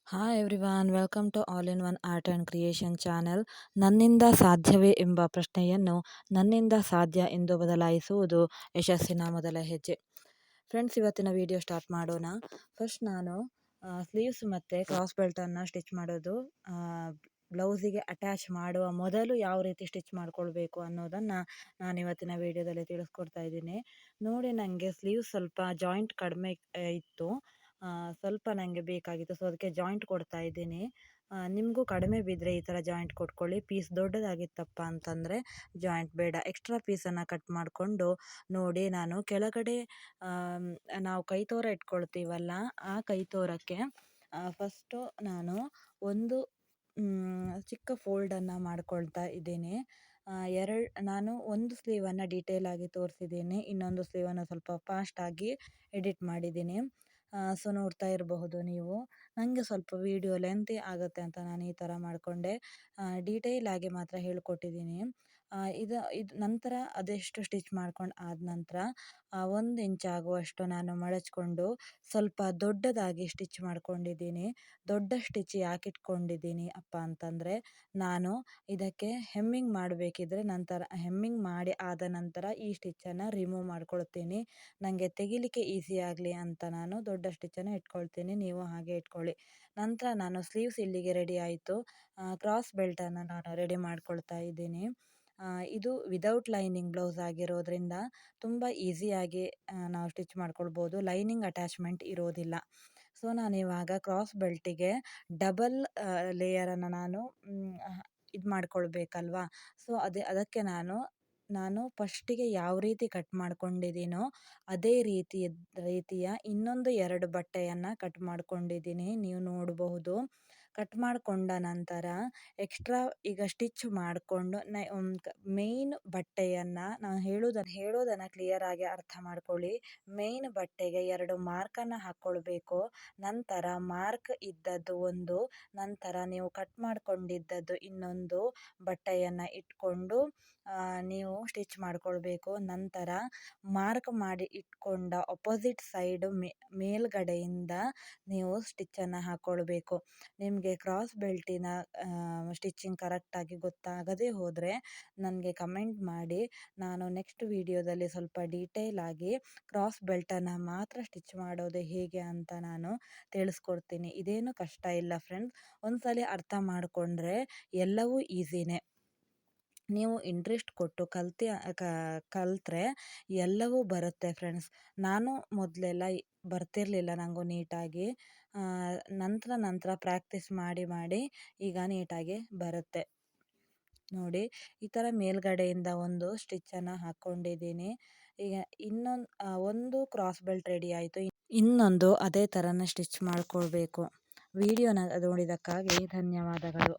Hi everyone, welcome to all in one art and creation channel. ನನ್ನಿಂದ ಸಾಧ್ಯವೇ ಎಂಬ ಪ್ರಶ್ನೆಯನ್ನು ನನ್ನಿಂದ ಸಾಧ್ಯ ಎಂದು ಬದಲಾಯಿಸುವುದು ಯಶಸ್ಸಿನ ಮೊದಲ ಹೆಜ್ಜೆ. ಫ್ರೆಂಡ್ಸ್, ಇವತ್ತಿನ ವಿಡಿಯೋ ಸ್ಟಾರ್ಟ್ ಮಾಡೋಣ. ಫಸ್ಟ್ ನಾನು ಸ್ಲೀವ್ಸ್ ಮತ್ತು ಕ್ರಾಸ್ ಬೆಲ್ಟನ್ನು ಸ್ಟಿಚ್ ಮಾಡೋದು, ಬ್ಲೌಸಿಗೆ ಅಟ್ಯಾಚ್ ಮಾಡುವ ಮೊದಲು ಯಾವ ರೀತಿ ಸ್ಟಿಚ್ ಮಾಡ್ಕೊಳ್ಬೇಕು ಅನ್ನೋದನ್ನು ನಾನು ಇವತ್ತಿನ ವಿಡಿಯೋದಲ್ಲಿ ತಿಳಿಸ್ಕೊಡ್ತಾ ಇದ್ದೀನಿ. ನೋಡಿ, ನನಗೆ ಸ್ಲೀವ್ಸ್ ಸ್ವಲ್ಪ ಜಾಯಿಂಟ್ ಕಡಿಮೆ ಇತ್ತು, ಸ್ವಲ್ಪ ನನಗೆ ಬೇಕಾಗಿತ್ತು, ಸೊ ಅದಕ್ಕೆ ಜಾಯಿಂಟ್ ಕೊಡ್ತಾ ಇದ್ದೀನಿ. ನಿಮಗೂ ಕಡಿಮೆ ಬಿದ್ದರೆ ಈ ಥರ ಜಾಯಿಂಟ್ ಕೊಟ್ಕೊಳ್ಳಿ. ಪೀಸ್ ದೊಡ್ಡದಾಗಿತ್ತಪ್ಪ ಅಂತಂದರೆ ಜಾಯಿಂಟ್ ಬೇಡ. ಎಕ್ಸ್ಟ್ರಾ ಪೀಸನ್ನು ಕಟ್ ಮಾಡಿಕೊಂಡು ನೋಡಿ, ನಾನು ಕೆಳಗಡೆ ನಾವು ಕೈತೋರ ಇಟ್ಕೊಳ್ತೀವಲ್ಲ, ಆ ಕೈತೋರಕ್ಕೆ ಫಸ್ಟು ನಾನು ಒಂದು ಚಿಕ್ಕ ಫೋಲ್ಡನ್ನು ಮಾಡ್ಕೊಳ್ತಾ ಇದ್ದೀನಿ. ನಾನು ಒಂದು ಸ್ಲೀವನ್ನು ಡೀಟೇಲ್ ಆಗಿ ತೋರಿಸಿದ್ದೀನಿ, ಇನ್ನೊಂದು ಸ್ಲೀವನ್ನು ಸ್ವಲ್ಪ ಫಾಸ್ಟಾಗಿ ಎಡಿಟ್ ಮಾಡಿದ್ದೀನಿ. ಸೊ ನೋಡ್ತಾ ಇರಬಹುದು ನೀವು. ನನಗೆ ಸ್ವಲ್ಪ ವಿಡಿಯೋ ಲೆಂತಿ ಆಗುತ್ತೆ ಅಂತ ನಾನು ಈ ಥರ ಮಾಡಿಕೊಂಡೆ. ಡೀಟೇಲ್ ಆಗಿ ಮಾತ್ರ ಹೇಳ್ಕೊಟ್ಟಿದ್ದೀನಿ. ಇದು ನಂತರ ಅದೆಷ್ಟು ಸ್ಟಿಚ್ ಮಾಡ್ಕೊಂಡು ಆದ ನಂತರ 1 ಇಂಚ್ ಆಗುವಷ್ಟು ನಾನು ಮಡಚ್ಕೊಂಡು ಸ್ವಲ್ಪ ದೊಡ್ಡದಾಗಿ ಸ್ಟಿಚ್ ಮಾಡ್ಕೊಂಡಿದ್ದೀನಿ. ದೊಡ್ಡ ಸ್ಟಿಚ್ ಯಾಕೆ ಇಟ್ಕೊಂಡಿದ್ದೀನಿ ಅಪ್ಪ ಅಂತಂದರೆ, ನಾನು ಇದಕ್ಕೆ ಹೆಮ್ಮಿಂಗ್ ಮಾಡಬೇಕಿದ್ರೆ ನಂತರ ಹೆಮ್ಮಿಂಗ್ ಮಾಡಿ ಆದ ನಂತರ ಈ ಸ್ಟಿಚ್ಚನ್ನು ರಿಮೂವ್ ಮಾಡ್ಕೊಳ್ತೀನಿ. ನನಗೆ ತೆಗಿಲಿಕ್ಕೆ ಈಸಿ ಆಗಲಿ ಅಂತ ನಾನು ದೊಡ್ಡ ಸ್ಟಿಚ್ಚನ್ನು ಇಟ್ಕೊಳ್ತೀನಿ. ನೀವು ಹಾಗೆ ಇಟ್ಕೊಳ್ಳಿ. ನಂತರ ನಾನು ಸ್ಲೀವ್ಸ್ ಇಲ್ಲಿಗೆ ರೆಡಿ ಆಯಿತು. ಕ್ರಾಸ್ ಬೆಲ್ಟನ್ನು ನಾನು ರೆಡಿ ಮಾಡ್ಕೊಳ್ತಾ ಇದ್ದೀನಿ. ಇದು ವಿದೌಟ್ ಲೈನಿಂಗ್ ಬ್ಲೌಸ್ ಆಗಿರೋದ್ರಿಂದ ತುಂಬ ಈಸಿಯಾಗಿ ನಾವು ಸ್ಟಿಚ್ ಮಾಡ್ಕೊಳ್ಬೋದು. ಲೈನಿಂಗ್ ಅಟ್ಯಾಚ್ಮೆಂಟ್ ಇರೋದಿಲ್ಲ. ಸೊ ನಾನಿವಾಗ ಕ್ರಾಸ್ ಬೆಲ್ಟಿಗೆ ಡಬಲ್ ಲೇಯರನ್ನು ನಾನು ಇದು ಮಾಡ್ಕೊಳ್ಬೇಕಲ್ವಾ. ಸೊ ಅದಕ್ಕೆ ನಾನು ಫಸ್ಟಿಗೆ ಯಾವ ರೀತಿ ಕಟ್ ಮಾಡ್ಕೊಂಡಿದ್ದೀನೋ ಅದೇ ರೀತಿಯ ಇನ್ನೊಂದು 2 ಬಟ್ಟೆಯನ್ನು ಕಟ್ ಮಾಡ್ಕೊಂಡಿದ್ದೀನಿ. ನೀವು ನೋಡಬಹುದು. ಕಟ್ ಮಾಡಿಕೊಂಡ ನಂತರ ಎಕ್ಸ್ಟ್ರಾ ಈಗ ಸ್ಟಿಚ್ ಮಾಡಿಕೊಂಡು ಮೇಯ್ನ್ ಬಟ್ಟೆಯನ್ನು ನಾನು ಹೇಳೋದನ್ನು ಕ್ಲಿಯರಾಗಿ ಅರ್ಥ ಮಾಡ್ಕೊಳ್ಳಿ. ಮೇಯ್ನ್ ಬಟ್ಟೆಗೆ 2 ಮಾರ್ಕನ್ನು ಹಾಕ್ಕೊಳ್ಬೇಕು. ನಂತರ ಮಾರ್ಕ್ ಇದ್ದದ್ದು ಒಂದು, ನಂತರ ನೀವು ಕಟ್ ಮಾಡ್ಕೊಂಡಿದ್ದದ್ದು ಇನ್ನೊಂದು ಬಟ್ಟೆಯನ್ನು ಇಟ್ಕೊಂಡು ನೀವು ಸ್ಟಿಚ್ ಮಾಡ್ಕೊಳ್ಬೇಕು. ನಂತರ ಮಾರ್ಕ್ ಮಾಡಿ ಇಟ್ಕೊಂಡ ಅಪೋಸಿಟ್ ಸೈಡು ಮೇಲ್ಗಡೆಯಿಂದ ನೀವು ಸ್ಟಿಚ್ಚನ್ನು ಹಾಕ್ಕೊಳ್ಬೇಕು. ನಿಮಗೆ ಕ್ರಾಸ್ ಬೆಲ್ಟಿನ ಸ್ಟಿಚಿಂಗ್ ಕರೆಕ್ಟಾಗಿ ಗೊತ್ತಾಗದೇ ಹೋದರೆ ನನಗೆ ಕಮೆಂಟ್ ಮಾಡಿ. ನಾನು ನೆಕ್ಸ್ಟ್ ವಿಡಿಯೋದಲ್ಲಿ ಸ್ವಲ್ಪ ಡೀಟೇಲ್ ಆಗಿ ಕ್ರಾಸ್ ಬೆಲ್ಟನ್ನು ಮಾತ್ರ ಸ್ಟಿಚ್ ಮಾಡೋದು ಹೇಗೆ ಅಂತ ನಾನು ತಿಳಿಸ್ಕೊಡ್ತೀನಿ. ಇದೇನು ಕಷ್ಟ ಇಲ್ಲ ಫ್ರೆಂಡ್ಸ್, ಒಂದ್ಸಲ ಅರ್ಥ ಮಾಡಿಕೊಂಡ್ರೆ ಎಲ್ಲವೂ ಈಸಿನೇ. ನೀವು ಇಂಟ್ರೆಸ್ಟ್ ಕೊಟ್ಟು ಕಲಿತ್ರೆ ಎಲ್ಲವೂ ಬರುತ್ತೆ ಫ್ರೆಂಡ್ಸ್. ನಾನು ಮೊದಲೆಲ್ಲ ಬರ್ತಿರಲಿಲ್ಲ ನನಗೂ ನೀಟಾಗಿ. ನಂತರ ಪ್ರಾಕ್ಟೀಸ್ ಮಾಡಿ ಈಗ ನೀಟಾಗಿ ಬರುತ್ತೆ. ನೋಡಿ, ಈ ಥರ ಮೇಲ್ಗಡೆಯಿಂದ ಒಂದು ಸ್ಟಿಚ್ಚನ್ನು ಹಾಕ್ಕೊಂಡಿದ್ದೀನಿ. ಈಗ ಒಂದು ಕ್ರಾಸ್ ಬೆಲ್ಟ್ ರೆಡಿ ಆಯಿತು. ಇನ್ನೊಂದು ಅದೇ ಥರನೇ ಸ್ಟಿಚ್ ಮಾಡ್ಕೊಳ್ಬೇಕು. ವಿಡಿಯೋನ ನೋಡಿದ್ದಕ್ಕಾಗಿ ಧನ್ಯವಾದಗಳು.